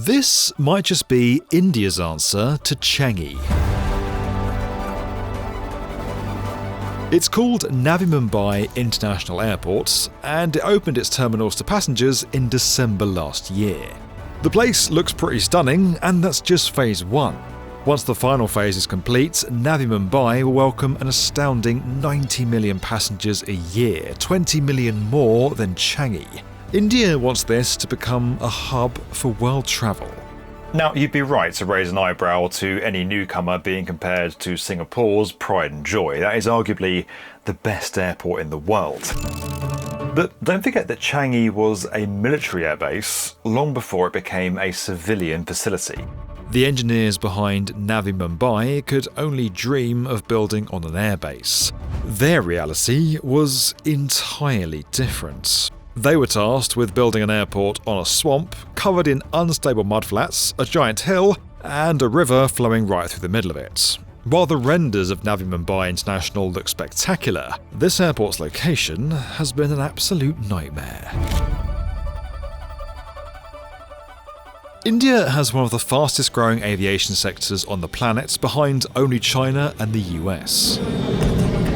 This might just be India's answer to Changi. It's called Navi Mumbai International Airport, and it opened its terminals to passengers in December last year. The place looks pretty stunning, and that's just phase 1. Once the final phase is complete, Navi Mumbai will welcome an astounding 90 million passengers a year, 20 million more than Changi. India wants this to become a hub for world travel. Now, you'd be right to raise an eyebrow to any newcomer being compared to Singapore's Pride and Joy. That is arguably the best airport in the world. But don't forget that Changi was a military airbase long before it became a civilian facility. The engineers behind Navi Mumbai could only dream of building on an airbase. Their reality was entirely different. They were tasked with building an airport on a swamp covered in unstable mudflats, a giant hill, and a river flowing right through the middle of it. While the renders of Navi Mumbai International look spectacular, this airport's location has been an absolute nightmare. India has one of the fastest growing aviation sectors on the planet, behind only China and the US.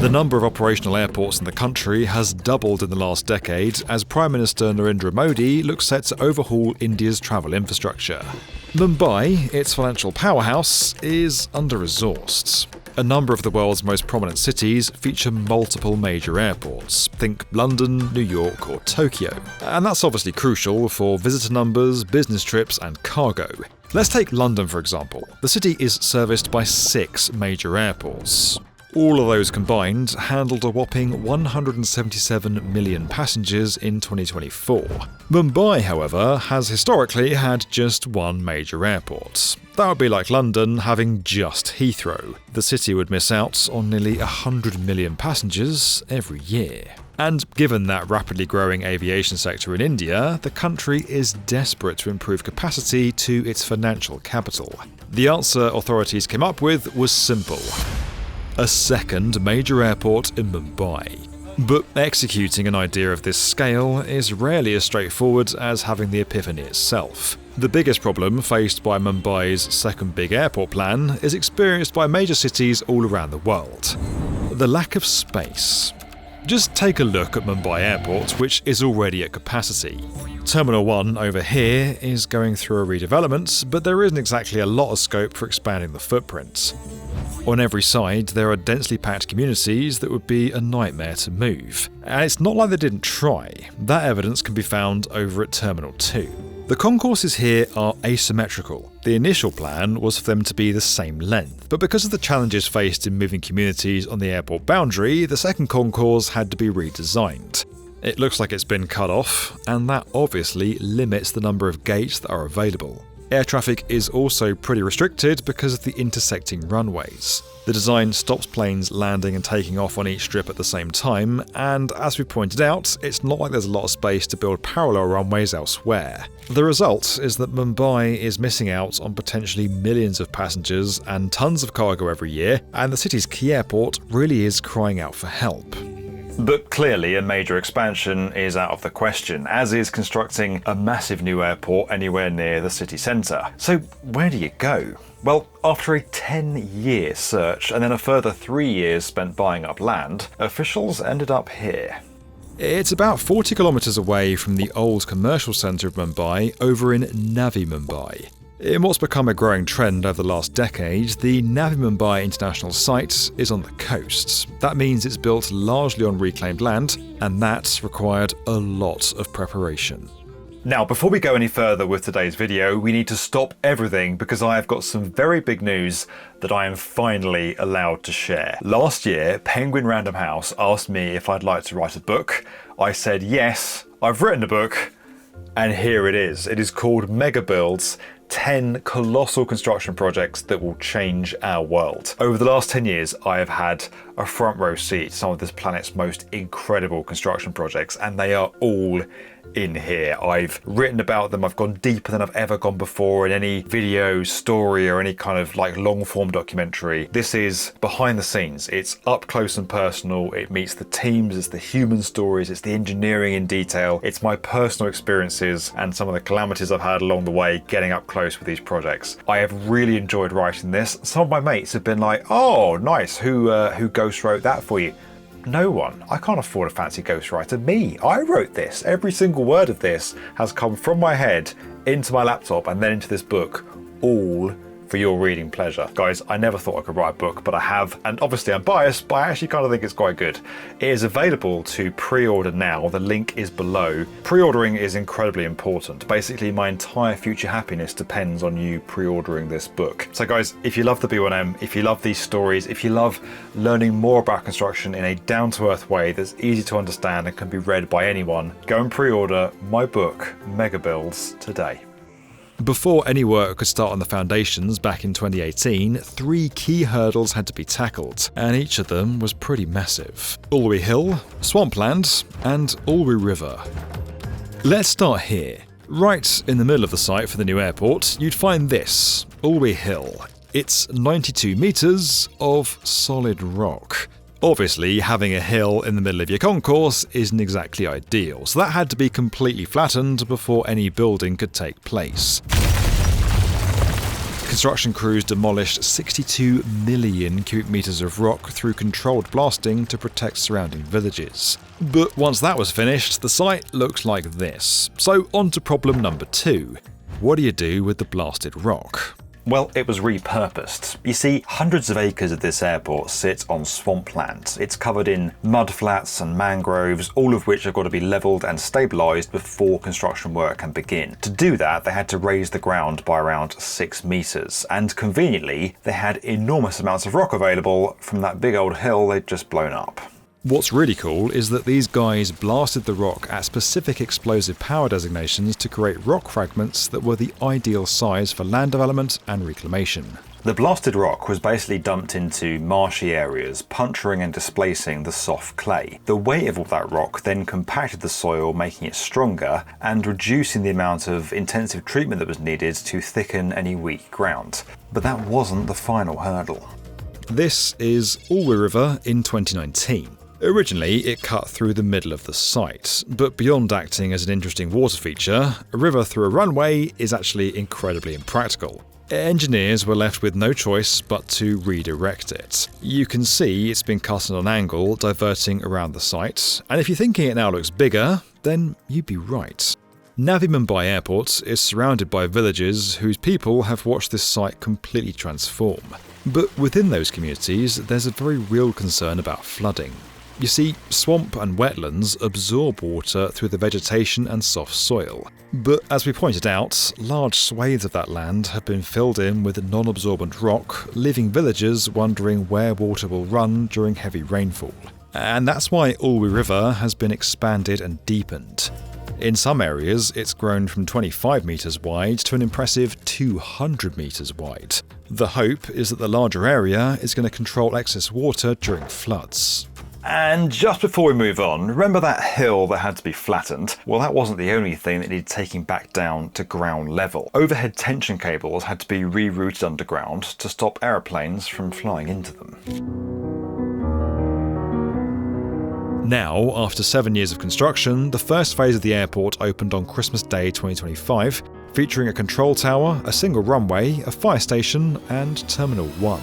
The number of operational airports in the country has doubled in the last decade as Prime Minister Narendra Modi looks set to overhaul India's travel infrastructure. Mumbai, its financial powerhouse, is under-resourced. A number of the world's most prominent cities feature multiple major airports. Think London, New York, or Tokyo. And that's obviously crucial for visitor numbers, business trips, and cargo. Let's take London, for example. The city is serviced by 6 major airports. All of those combined handled a whopping 177 million passengers in 2024. Mumbai, however, has historically had just one major airport. That would be like London having just Heathrow. The city would miss out on nearly 100 million passengers every year. And given that rapidly growing aviation sector in India, the country is desperate to improve capacity to its financial capital. The answer authorities came up with was simple: a second major airport in Mumbai. But executing an idea of this scale is rarely as straightforward as having the epiphany itself. The biggest problem faced by Mumbai's second big airport plan is experienced by major cities all around the world: the lack of space. Just take a look at Mumbai Airport, which is already at capacity. Terminal 1 over here is going through a redevelopment, but there isn't exactly a lot of scope for expanding the footprint. On every side, there are densely packed communities that would be a nightmare to move. And it's not like they didn't try. That evidence can be found over at Terminal 2. The concourses here are asymmetrical. The initial plan was for them to be the same length, but because of the challenges faced in moving communities on the airport boundary, the second concourse had to be redesigned. It looks like it's been cut off, and that obviously limits the number of gates that are available. Air traffic is also pretty restricted because of the intersecting runways. The design stops planes landing and taking off on each strip at the same time, and as we pointed out, it's not like there's a lot of space to build parallel runways elsewhere. The result is that Mumbai is missing out on potentially millions of passengers and tons of cargo every year, and the city's key airport really is crying out for help. But clearly a major expansion is out of the question, as is constructing a massive new airport anywhere near the city centre. So where do you go? Well, after a 10-year search and then a further 3 years spent buying up land, officials ended up here. It's about 40 kilometres away from the old commercial centre of Mumbai over in Navi Mumbai. In what's become a growing trend over the last decade, the Navi Mumbai International site is on the coast. That means it's built largely on reclaimed land, and that's required a lot of preparation. Now, before we go any further with today's video, we need to stop everything because I have got some very big news that I am finally allowed to share. Last year, Penguin Random House asked me if I'd like to write a book. I said yes, I've written a book, and here it is. It is called Mega Builds: 10 colossal construction projects that will change our world. Over the last 10 years, I have had a front row seat to some of this planet's most incredible construction projects, and they are all in here. I've written about them, I've gone deeper than I've ever gone before in any video, story, or any kind of like long form documentary. This is behind the scenes. It's up close and personal. It meets the teams, it's the human stories, it's the engineering in detail, it's my personal experiences and some of the calamities I've had along the way getting up close with these projects. I have really enjoyed writing this. Some of my mates have been like, oh, nice, who ghost wrote that for you? No one. I can't afford a fancy ghostwriter. Me. I wrote this. Every single word of this has come from my head into my laptop and then into this book, all for your reading pleasure. Guys, I never thought I could write a book, but I have, and obviously I'm biased, but I actually kind of think it's quite good. It is available to pre-order now. The link is below. Pre-ordering is incredibly important. Basically, my entire future happiness depends on you pre-ordering this book. So guys, if you love the B1M, if you love these stories, if you love learning more about construction in a down-to-earth way that's easy to understand and can be read by anyone, go and pre-order my book, Mega Builds, today. Before any work could start on the foundations back in 2018, 3 key hurdles had to be tackled, and each of them was pretty massive. Ulwe Hill, Swampland, and Ulwe River. Let's start here. Right in the middle of the site for the new airport, you'd find this, Ulwe Hill. It's 92 metres of solid rock. Obviously, having a hill in the middle of your concourse isn't exactly ideal, so that had to be completely flattened before any building could take place. Construction crews demolished 62 million cubic metres of rock through controlled blasting to protect surrounding villages. But once that was finished, the site looked like this. So on to problem number 2. What do you do with the blasted rock? Well, it was repurposed. You see, hundreds of acres of this airport sit on swampland. It's covered in mudflats and mangroves, all of which have got to be levelled and stabilised before construction work can begin. To do that, they had to raise the ground by around 6 metres, and conveniently, they had enormous amounts of rock available from that big old hill they'd just blown up. What's really cool is that these guys blasted the rock at specific explosive power designations to create rock fragments that were the ideal size for land development and reclamation. The blasted rock was basically dumped into marshy areas, puncturing and displacing the soft clay. The weight of all that rock then compacted the soil, making it stronger and reducing the amount of intensive treatment that was needed to thicken any weak ground. But that wasn't the final hurdle. This is Ulwe River in 2019. Originally, it cut through the middle of the site, but beyond acting as an interesting water feature, a river through a runway is actually incredibly impractical. Engineers were left with no choice but to redirect it. You can see it's been cut at an angle, diverting around the site, and if you're thinking it now looks bigger, then you'd be right. Navi Mumbai Airport is surrounded by villages whose people have watched this site completely transform. But within those communities, there's a very real concern about flooding. You see, swamp and wetlands absorb water through the vegetation and soft soil. But as we pointed out, large swathes of that land have been filled in with non-absorbent rock, leaving villagers wondering where water will run during heavy rainfall. And that's why Ulwe River has been expanded and deepened. In some areas, it's grown from 25 metres wide to an impressive 200 metres wide. The hope is that the larger area is going to control excess water during floods. And just before we move on, remember that hill that had to be flattened? Well, that wasn't the only thing that needed taking back down to ground level. Overhead tension cables had to be rerouted underground to stop aeroplanes from flying into them. Now, after 7 years of construction, the first phase of the airport opened on Christmas Day 2025, featuring a control tower, a single runway, a fire station, and Terminal 1.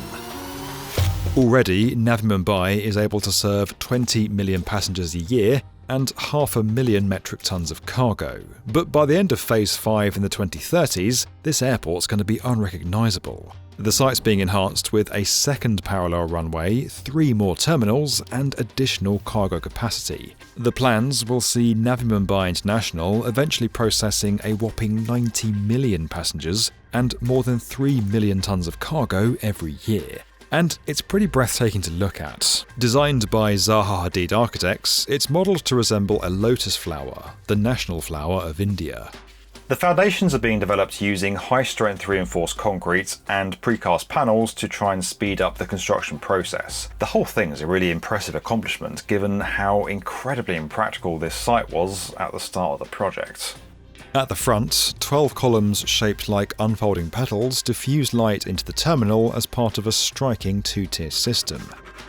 Already, Navi Mumbai is able to serve 20 million passengers a year and 500,000 metric tons of cargo. But by the end of Phase 5 in the 2030s, this airport's going to be unrecognisable. The site's being enhanced with a second parallel runway, 3 more terminals, and additional cargo capacity. The plans will see Navi Mumbai International eventually processing a whopping 90 million passengers and more than 3 million tons of cargo every year. And it's pretty breathtaking to look at. Designed by Zaha Hadid architects, it's modelled to resemble a lotus flower, the national flower of India. The foundations are being developed using high-strength reinforced concrete and precast panels to try and speed up the construction process. The whole thing is a really impressive accomplishment given how incredibly impractical this site was at the start of the project. At the front, 12 columns shaped like unfolding petals diffuse light into the terminal as part of a striking two-tier system.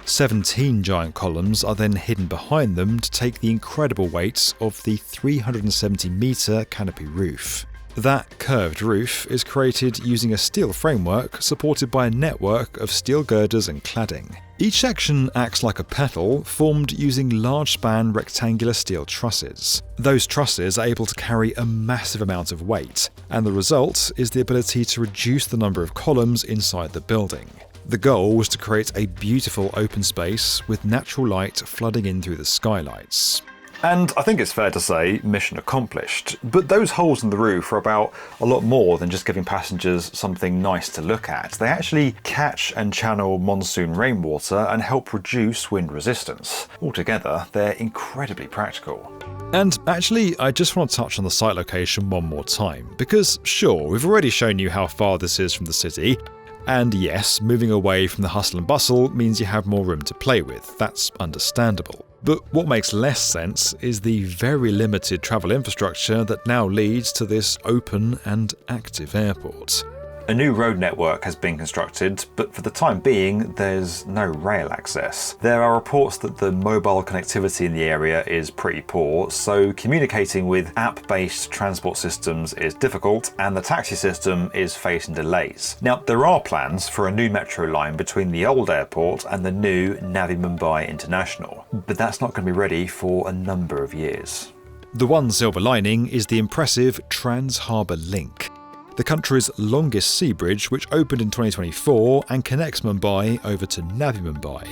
17 giant columns are then hidden behind them to take the incredible weight of the 370-metre canopy roof. That curved roof is created using a steel framework supported by a network of steel girders and cladding. Each section acts like a petal, formed using large-span rectangular steel trusses. Those trusses are able to carry a massive amount of weight, and the result is the ability to reduce the number of columns inside the building. The goal was to create a beautiful open space with natural light flooding in through the skylights. And I think it's fair to say, mission accomplished. But those holes in the roof are about a lot more than just giving passengers something nice to look at. They actually catch and channel monsoon rainwater and help reduce wind resistance. Altogether, they're incredibly practical. And actually, I just want to touch on the site location one more time, because sure, we've already shown you how far this is from the city, and yes, moving away from the hustle and bustle means you have more room to play with. That's understandable. But what makes less sense is the very limited travel infrastructure that now leads to this open and active airport. A new road network has been constructed, but for the time being, there's no rail access. There are reports that the mobile connectivity in the area is pretty poor, so communicating with app-based transport systems is difficult, and the taxi system is facing delays. Now, there are plans for a new metro line between the old airport and the new Navi Mumbai International, but that's not going to be ready for a number of years. The one silver lining is the impressive Trans-Harbour Link, the country's longest sea bridge, which opened in 2024 and connects Mumbai over to Navi Mumbai.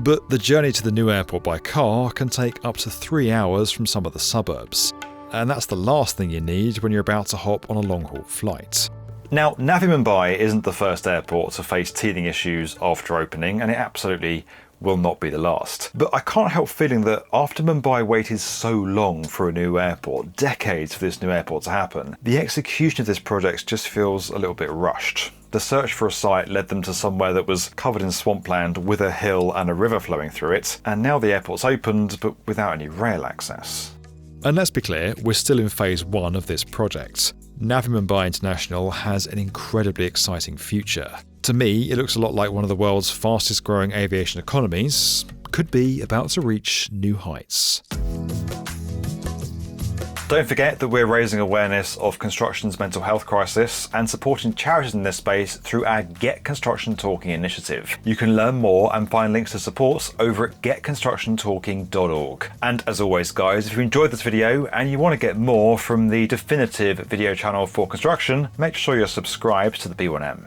But the journey to the new airport by car can take up to 3 hours from some of the suburbs, and that's the last thing you need when you're about to hop on a long-haul flight. Now, Navi Mumbai isn't the first airport to face teething issues after opening, and it absolutely will not be the last. But I can't help feeling that after Mumbai waited so long for a new airport, decades for this new airport to happen, the execution of this project just feels a little bit rushed. The search for a site led them to somewhere that was covered in swampland with a hill and a river flowing through it, and now the airport's opened but without any rail access. And let's be clear, we're still in phase 1 of this project. Navi Mumbai International has an incredibly exciting future. To me, it looks a lot like one of the world's fastest growing aviation economies, could be about to reach new heights. Don't forget that we're raising awareness of construction's mental health crisis and supporting charities in this space through our Get Construction Talking initiative. You can learn more and find links to support over at getconstructiontalking.org. And as always, guys, if you enjoyed this video and you want to get more from the definitive video channel for construction, make sure you're subscribed to the B1M.